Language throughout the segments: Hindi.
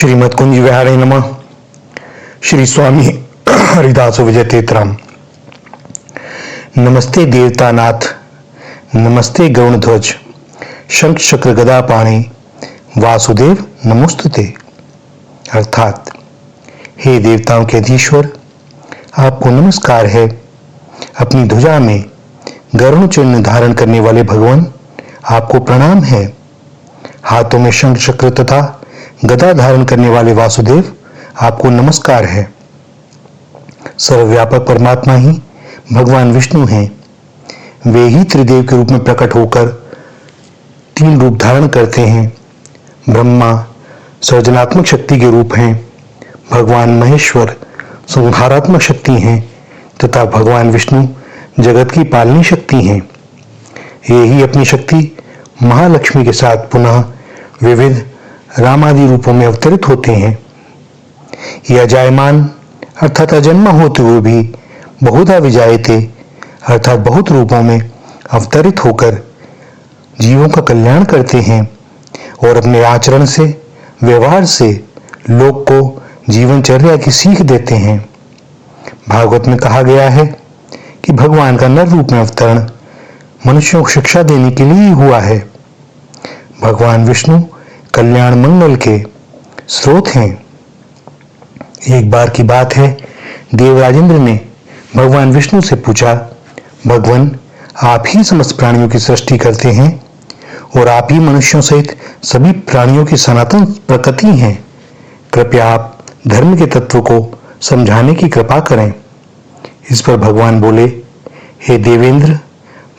श्रीमद कुंज विहारे नमः। श्री स्वामी हरिदास विजय तेतराम। नमस्ते देवतानाथ, नमस्ते गरुणध्वज, शंख चक्र गदा पाणी, वासुदेव नमोस्तुते। अर्थात, हे देवताओं के अधीश्वर, आपको नमस्कार है। अपनी ध्वजा में गरुण चिन्ह धारण करने वाले भगवान, आपको प्रणाम है। हाथों में शंख चक्र तथा गदा धारण करने वाले वासुदेव, आपको नमस्कार है। सर्वव्यापक परमात्मा ही भगवान विष्णु हैं। वे ही त्रिदेव के रूप में प्रकट होकर तीन रूप धारण करते हैं। ब्रह्मा सृजनात्मक शक्ति के रूप हैं, भगवान महेश्वर संहारात्मक शक्ति हैं तथा भगवान विष्णु जगत की पालनी शक्ति हैं। ये ही अपनी शक्ति महालक्ष्मी के साथ पुनः विविध रामादि रूपों में अवतरित होते हैं। यह अजायमान अर्थात अजन्मा होते हुए भी बहुधा विजायते अर्थात बहुत रूपों में अवतरित होकर जीवों का कल्याण करते हैं और अपने आचरण से, व्यवहार से लोक को जीवनचर्या की सीख देते हैं। भागवत में कहा गया है कि भगवान का नर रूप में अवतरण मनुष्यों को शिक्षा देने के लिए ही हुआ है। भगवान विष्णु कल्याण मंगल के स्रोत हैं। एक बार की बात है, देवराजेंद्र ने भगवान विष्णु से पूछा, भगवान, आप ही समस्त प्राणियों की सृष्टि करते हैं और आप ही मनुष्यों सहित सभी प्राणियों की सनातन प्रकृति हैं। कृपया आप धर्म के तत्व को समझाने की कृपा करें। इस पर भगवान बोले, हे देवेंद्र,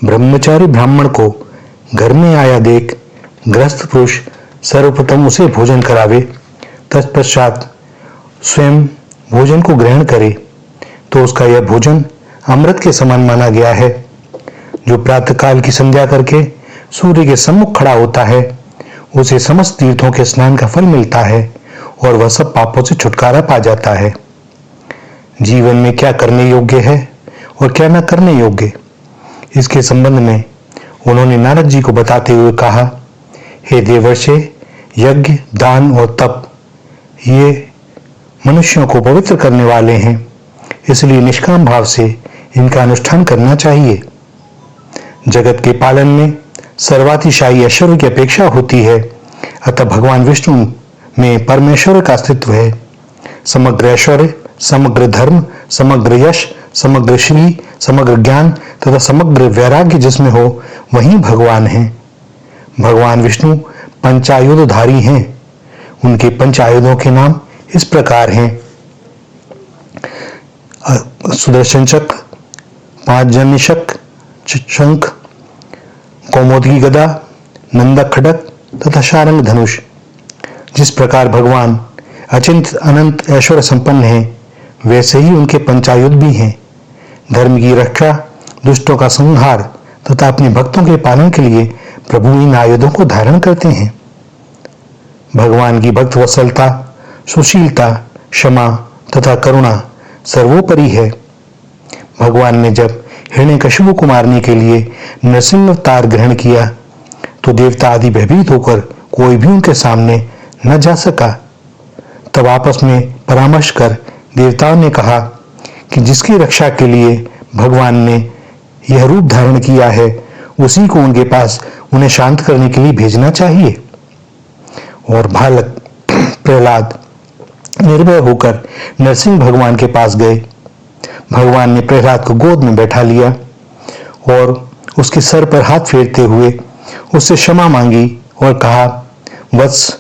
ब्रह्मचारी ब्राह्मण को घर में आया देख गृहस्थ पुरुष सर्वप्रथम उसे भोजन करावे, तत्पश्चात स्वयं भोजन को ग्रहण करे तो उसका यह भोजन अमृत के समान माना गया है। जो प्रातःकाल की संध्या करके सूर्य के सम्मुख खड़ा होता है, उसे समस्त तीर्थों के स्नान का फल मिलता है और वह सब पापों से छुटकारा पा जाता है। जीवन में क्या करने योग्य है और क्या न करने योग्य, इसके संबंध में उन्होंने नारद जी को बताते हुए कहा, हे देवर्षि, यज्ञ, दान और तप ये मनुष्यों को पवित्र करने वाले हैं, इसलिए निष्काम भाव से इनका अनुष्ठान करना चाहिए। जगत के पालन में सर्वातिशायी ऐश्वर्य की अपेक्षा होती है, अतः भगवान विष्णु में परमेश्वर का अस्तित्व है। समग्र ऐश्वर्य, समग्र धर्म, समग्र यश, समग्र श्री, समग्र ज्ञान तथा समग्र वैराग्य जिसमें हो, वही भगवान है। भगवान विष्णु पंचायुधधारी हैं। उनके पंचायुधों के नाम इस प्रकार हैं: सुदर्शन चक्र, पांचजन्य शंख, शंख, कौमोदकी गदा, नंदक खड्ग तथा शारंग धनुष। जिस प्रकार भगवान अचिंत अनंत ऐश्वर्य संपन्न हैं, वैसे ही उनके पंचायुध भी हैं। धर्म की रक्षा, दुष्टों का संहार तथा अपने भक्तों के पालन के लिए प्रभु इन आयुधों को धारण करते हैं। भगवान की भक्त वत्सलता, सुशीलता, क्षमा तथा करुणा सर्वोपरि है। भगवान ने जब हिरण्यकशिपु को मारने के लिए नरसिंह अवतार ग्रहण किया तो देवता आदि भयभीत होकर कोई भी उनके सामने न जा सका। तब आपस में परामर्श कर देवताओं ने कहा कि जिसकी रक्षा के लिए भगवान ने यह रूप धारण किया है, उसी को उनके पास उन्हें शांत करने के लिए भेजना चाहिए। और बालक प्रहलाद निर्भय होकर नरसिंह भगवान के पास गए। भगवान ने प्रहलाद को गोद में बैठा लिया और उसके सर पर हाथ फेरते हुए उससे क्षमा मांगी और कहा, वत्स,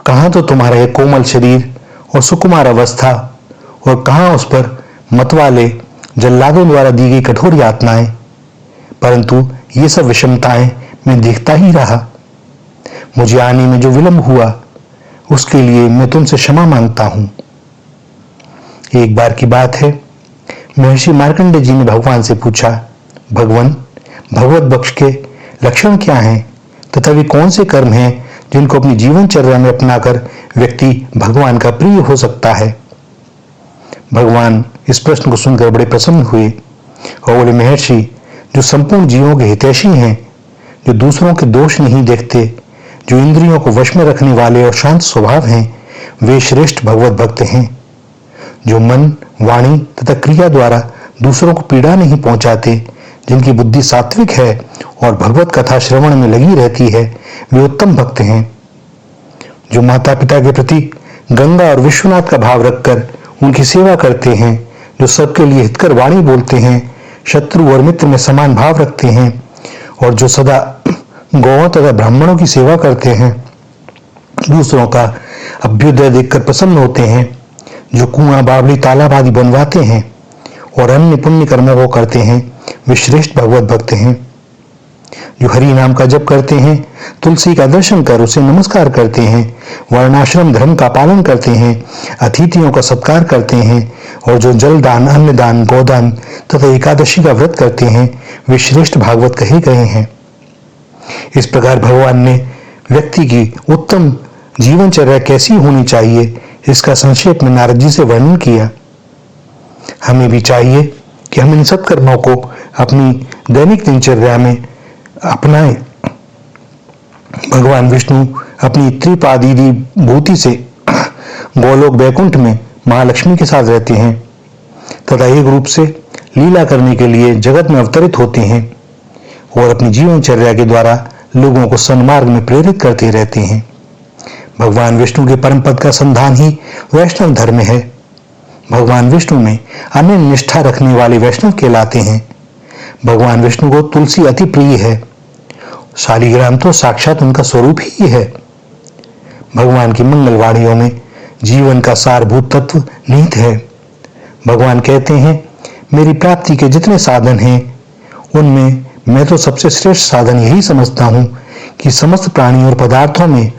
कहाँ तो तुम्हारा यह कोमल शरीर और सुकुमार अवस्था, और कहाँ उस पर मतवाले जल्लादों द्वारा दी गई कठोर यातनाएं, परंतु ये सब विषमताएं मैं देखता ही रहा। मुझे आने में जो विलंब हुआ, उसके लिए मैं तुमसे क्षमा मांगता हूं। एक बार की बात है, महर्षि मार्कंडेय जी ने भगवान से पूछा, भगवान, भगवत बख्श के लक्षण क्या हैं तथा वे कौन से कर्म हैं जिनको अपनी जीवनचर्या में अपनाकर व्यक्ति भगवान का प्रिय हो सकता है। भगवान इस प्रश्न को सुनकर बड़े प्रसन्न हुए और बोले, महर्षि, जो संपूर्ण जीवों के हितैषी हैं, जो दूसरों के दोष नहीं देखते, जो इंद्रियों को वश में रखने वाले और शांत स्वभाव हैं, वे श्रेष्ठ भगवत भक्त हैं। जो मन, वाणी तथा क्रिया द्वारा दूसरों को पीड़ा नहीं पहुंचाते, जिनकी बुद्धि सात्विक है और भगवत कथा श्रवण में लगी रहती है, वे उत्तम भक्त हैं। जो माता पिता के प्रति गंगा और विश्वनाथ का भाव रखकर उनकी सेवा करते हैं, जो सबके लिए हितकर वाणी बोलते हैं, शत्रु और मित्र में समान भाव रखते हैं और जो सदा गौओं तथा ब्राह्मणों की सेवा करते हैं, दूसरों का अभ्युदय देखकर प्रसन्न होते हैं, जो कुआं, बावली, तालाब आदि बनवाते हैं और अन्य पुण्य कर्मों को करते हैं, वे श्रेष्ठ भगवत भक्त हैं। जो हरि नाम का जप करते हैं, तुलसी का दर्शन कर उसे नमस्कार करते हैं, वर्णाश्रम धर्म का पालन करते हैं, अतिथियों का सत्कार करते हैं और जो जल दान, अन्न दान, गोदान तथा एकादशी का व्रत करते हैं, वे श्रेष्ठ भागवत कहे गए हैं। इस प्रकार भगवान ने व्यक्ति की उत्तम जीवनचर्या कैसी होनी चाहिए, इसका संक्षेप में नारद जी से वर्णन किया। हमें भी चाहिए कि हम इन सत्कर्मों को अपनी दैनिक दिनचर्या में अपनाएं। भगवान विष्णु अपनी त्रिपादी भूति से गोलोक वैकुंठ में महालक्ष्मी के साथ रहते हैं तथा एक रूप से लीला करने के लिए जगत में अवतरित होते हैं और अपनी जीवनचर्या के द्वारा लोगों को सन्मार्ग में प्रेरित करते रहते हैं। भगवान विष्णु के परम पद का संधान ही वैष्णव धर्म है। भगवान विष्णु में अनन्य निष्ठा रखने वाले वैष्णव कहलाते हैं। भगवान विष्णु को तुलसी अति प्रिय है। शालिग्राम तो साक्षात उनका स्वरूप ही है। भगवान की मंगलवाणियों में जीवन का सारभूत तत्व निहित है। भगवान कहते हैं, मेरी प्राप्ति के जितने साधन हैं, उनमें मैं तो सबसे श्रेष्ठ साधन यही समझता हूं कि समस्त प्राणियों और पदार्थों में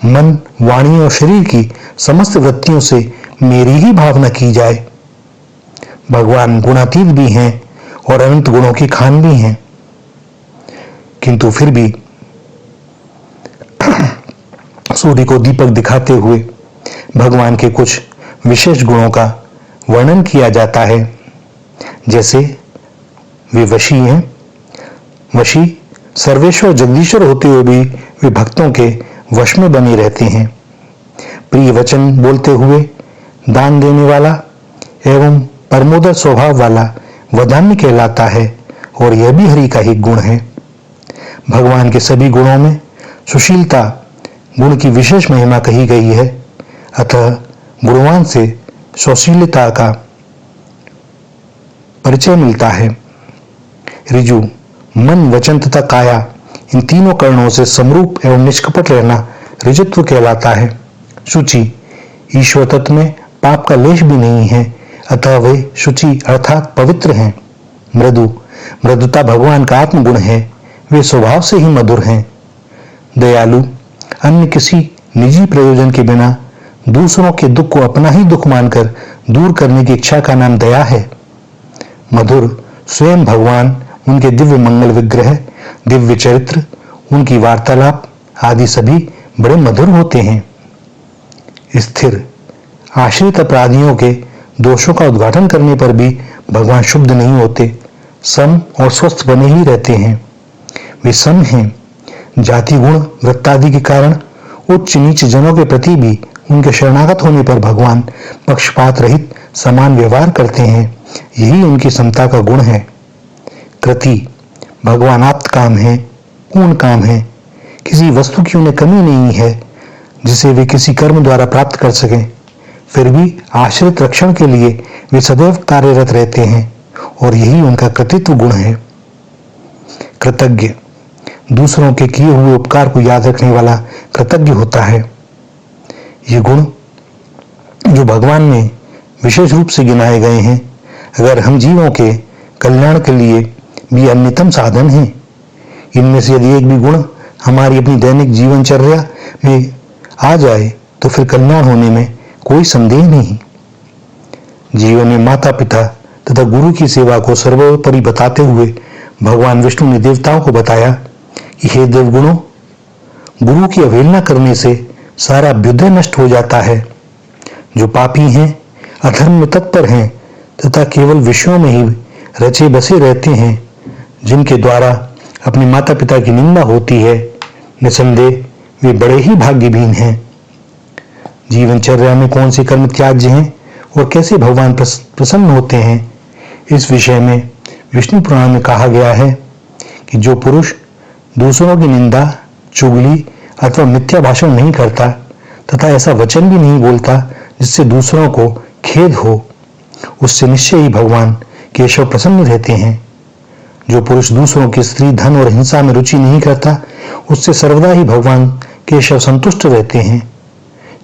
मन, वाणी और शरीर की समस्त वृत्तियों से मेरी ही भावना की जाए। भगवान गुणातीत भी हैं और अनंत गुणों की खान भी हैं, किंतु फिर भी सूर्य को दीपक दिखाते हुए भगवान के कुछ विशेष गुणों का वर्णन किया जाता है। जैसे वे वशी हैं। वशी सर्वेश्वर जगदीश्वर होते हुए भी वे भक्तों के वश में बने रहते हैं। प्रिय वचन बोलते हुए दान देने वाला एवं परमोदर स्वभाव वाला वदान्य कहलाता है और यह भी हरि का ही गुण है। भगवान के सभी गुणों में सुशीलता गुण की विशेष महिमा कही गई है, अतः गुणवान से सुशीलता का परिचय मिलता है। ऋजु, मन, वचन तथा काया, इन तीनों कर्णों से समरूप एवं निष्कपट रहना ऋजुत्व कहलाता है। शुचि, ईश्वर तत्व में पाप का लेश भी नहीं है, अतः वे शुचि अर्थात पवित्र हैं। मृदु, मृदुता भगवान का आत्मगुण है, वे स्वभाव से ही मधुर हैं। दयालु, अन्य किसी निजी प्रयोजन के बिना दूसरों के दुख को अपना ही दुख मानकर दूर करने की इच्छा का नाम दया है। मधुर, स्वयं भगवान, उनके दिव्य मंगल विग्रह, दिव्य चरित्र, उनकी वार्तालाप आदि सभी बड़े मधुर होते हैं। स्थिर, आश्रित अपराधियों के दोषों का उद्घाटन करने पर भी भगवान शुद्ध नहीं होते, सम और स्वस्थ बने ही रहते हैं। वे सम हैं। जाति गुण वृत्तादि के कारण उच्च नीच जनों के प्रति भी उनके शरणागत होने पर भगवान पक्षपात रहित समान व्यवहार करते हैं। यही उनकी समता का गुण है। कृति, भगवान आप्त काम है, पूर्ण काम है। किसी वस्तु की उन्हें कमी नहीं है जिसे वे किसी कर्म द्वारा प्राप्त कर सकें। फिर भी आश्रित रक्षण के लिए वे सदैव कार्यरत रहते हैं और यही उनका कृतित्व गुण है। कृतज्ञ, दूसरों के किए हुए उपकार को याद रखने वाला कृतज्ञ होता है। ये गुण जो भगवान में विशेष रूप से गिनाए गए हैं, अगर हम जीवों के कल्याण के लिए भी अन्यतम साधन हैं। इनमें से यदि एक भी गुण हमारी अपनी दैनिक जीवनचर्या में आ जाए तो फिर कल्याण होने में कोई संदेह नहीं। जीवन में माता पिता तथा गुरु की सेवा को सर्वोपरि बताते हुए भगवान विष्णु ने देवताओं को बताया कि हे देवगुणों, गुरु की अवहेलना करने से सारा अभ्युदय नष्ट हो जाता है। जो पापी हैं, अधर्म में तत्पर हैं तथा केवल विषयों में ही रचे बसे रहते हैं, जिनके द्वारा अपने माता पिता की निंदा होती है, निसंदेह वे बड़े ही भाग्यहीन हैं। जीवनचर्या में कौन से कर्म त्याज्य हैं और कैसे भगवान प्रसन्न होते हैं, इस विषय में विष्णु पुराण में कहा गया है कि जो पुरुष दूसरों की निंदा, चुगली अथवा मिथ्या भाषण नहीं करता तथा ऐसा वचन भी नहीं बोलता जिससे दूसरों को खेद हो, उससे निश्चय ही भगवान केशव प्रसन्न रहते हैं। जो पुरुष दूसरों की स्त्री, धन और हिंसा में रुचि नहीं करता, उससे सर्वदा ही भगवान केशव संतुष्ट रहते हैं।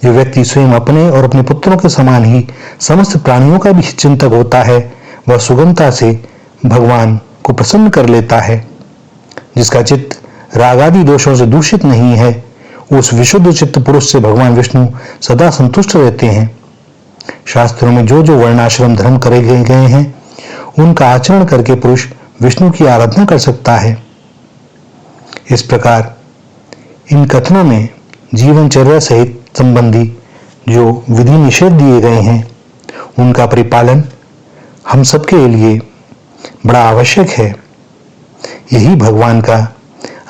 जो व्यक्ति स्वयं अपने और अपने पुत्रों के समान ही समस्त प्राणियों का भी चिंतक होता है, वह सुगमता से भगवान को प्रसन्न कर लेता है। जिसका चित्त राग आदि दोषों से दूषित नहीं है, उस विशुद्ध चित्त पुरुष से भगवान विष्णु सदा संतुष्ट रहते हैं। शास्त्रों में जो जो वर्णाश्रम धर्म करे गए हैं, उनका आचरण करके पुरुष विष्णु की आराधना कर सकता है। इस प्रकार इन कथनों में जीवनचर्या सहित संबंधी जो विधि निषेध दिए गए हैं, उनका परिपालन हम सबके लिए बड़ा आवश्यक है। यही भगवान का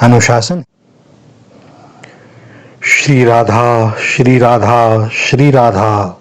अनुशासन। श्री राधा, श्री राधा, श्री राधा।